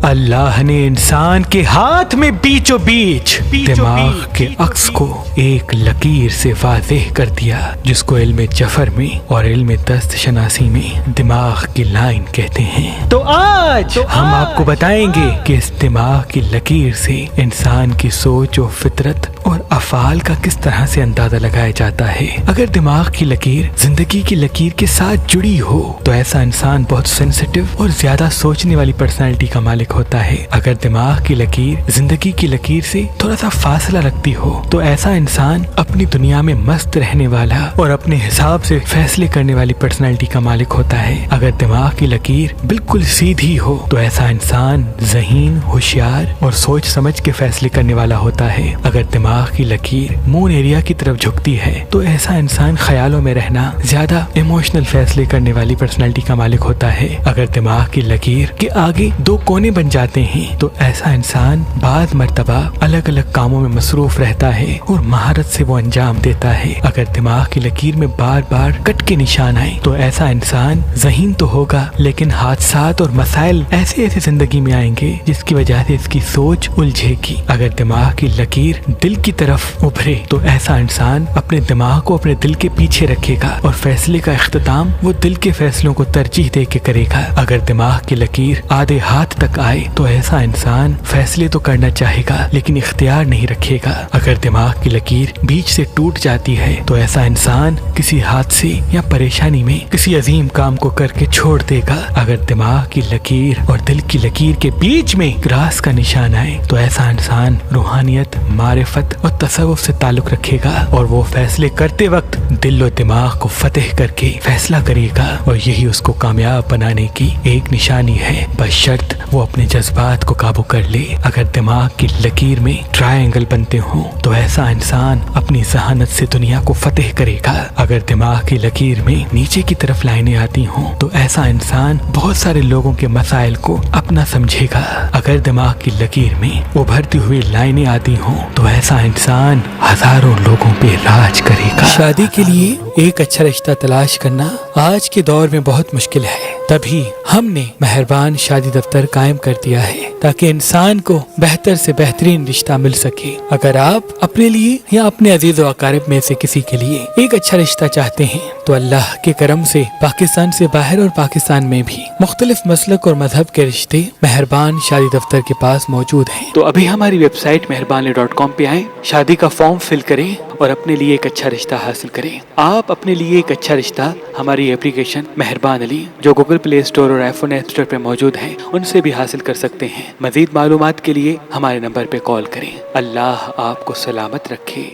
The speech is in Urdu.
اللہ نے انسان کے ہاتھ میں بیچو بیچ دماغ کے عکس کو ایک لکیر سے واضح کر دیا، جس کو علم جفر میں اور علم دست شناسی میں دماغ کی لائن کہتے ہیں۔ تو آج ہم آپ کو بتائیں گے کہ اس دماغ کی لکیر سے انسان کی سوچ و فطرت اور افعال کا کس طرح سے اندازہ لگایا جاتا ہے۔ اگر دماغ کی لکیر زندگی کی لکیر کے ساتھ جڑی ہو تو ایسا انسان بہت سینسٹیو اور زیادہ سوچنے والی پرسنالٹی کا مالک ہوتا ہے۔ اگر دماغ کی لکیر زندگی کی لکیر سے تھوڑا سا فاصلہ رکھتی ہو تو ایسا انسان اپنی دنیا میں مست رہنے والا اور اپنے حساب سے فیصلے کرنے والی پرسنالٹی کا مالک ہوتا ہے۔ اگر دماغ کی لکیر بالکل سیدھی ہو تو ایسا انسان ذہین، ہوشیار اور سوچ سمجھ کے فیصلے کرنے والا ہوتا ہے۔ اگر دماغ کی لکیر مون ایریا کی طرف جھکتی ہے تو ایسا انسان خیالوں میں رہنا، زیادہ ایموشنل فیصلے کرنے والی پرسنالٹی کا مالک ہوتا ہے۔ اگر دماغ کی لکیر کے آگے دو کونے بن جاتے ہیں تو ایسا انسان بعض مرتبہ الگ الگ کاموں میں مصروف رہتا ہے اور مہارت سے وہ انجام دیتا ہے۔ اگر دماغ کی لکیر میں بار بار کٹ کے نشان آئے تو ایسا انسان ذہین تو ہوگا لیکن حادثات اور مسائل ایسے زندگی میں آئیں گے جس کی وجہ سے اس کی سوچ الجھے گی۔ اگر دماغ کی لکیر دل کی طرف ابھرے تو ایسا انسان اپنے دماغ کو اپنے دل کے پیچھے رکھے گا اور فیصلے کا اختتام وہ دل کے فیصلوں کو ترجیح دے کے کرے گا۔ اگر دماغ کی لکیر آدھے ہاتھ تک آئے تو ایسا انسان فیصلے تو کرنا چاہے گا لیکن اختیار نہیں رکھے گا۔ اگر دماغ کی لکیر بیچ سے ٹوٹ جاتی ہے تو ایسا انسان کسی حادثے یا پریشانی میں کسی عظیم کام کو کر کے چھوڑ دے گا۔ اگر دماغ کی لکیر اور دل کی لکیر کے بیچ میں کراس کا نشان آئے تو ایسا انسان روحانیت، معرفت اور تصوف سے تعلق رکھے گا اور وہ فیصلے کرتے وقت دل و دماغ کو فتح کر کے فیصلہ کرے گا اور یہی اس کو کامیاب بنانے کی ایک نشانی ہے، بشرط وہ اپنے جذبات کو قابو کر لے۔ اگر دماغ کی لکیر میں ٹرائنگل بنتے ہوں تو ایسا انسان اپنی ذہانت سے دنیا کو فتح کرے گا۔ اگر دماغ کی لکیر میں نیچے کی طرف لائنیں آتی ہوں تو ایسا انسان بہت سارے لوگوں کے مسائل کو اپنا سمجھے گا۔ اگر دماغ کی لکیر میں ابھرتی ہوئی لائنیں آتی ہوں تو ایسا انسان ہزاروں لوگوں پہ راج کرے گا۔ شادی کے لیے ایک اچھا رشتہ تلاش کرنا آج کے دور میں بہت مشکل ہے، تبھی ہم نے مہربان شادی دفتر قائم کر دیا ہے تاکہ انسان کو بہتر سے بہترین رشتہ مل سکے۔ اگر آپ اپنے لیے یا اپنے عزیز و اقارب میں سے کسی کے لیے ایک اچھا رشتہ چاہتے ہیں تو اللہ کے کرم سے پاکستان سے باہر اور پاکستان میں بھی مختلف مسلک اور مذہب کے رشتے مہربان شادی دفتر کے پاس موجود ہیں۔ تو ابھی ہماری ویب سائٹ مہربان.com پہ آئیں، شادی کا فارم فل کریں اور اپنے لیے ایک اچھا رشتہ حاصل کریں۔ آپ اپنے لیے ایک اچھا رشتہ ہماری اپلیکیشن مہربان علی جو گوگل پلے اسٹور اور آئی فون ایپ اسٹور پہ موجود ہے ان سے بھی حاصل کر سکتے ہیں۔ مزید معلومات کے لیے ہمارے نمبر پہ کال کریں۔ اللہ آپ کو سلامت رکھے۔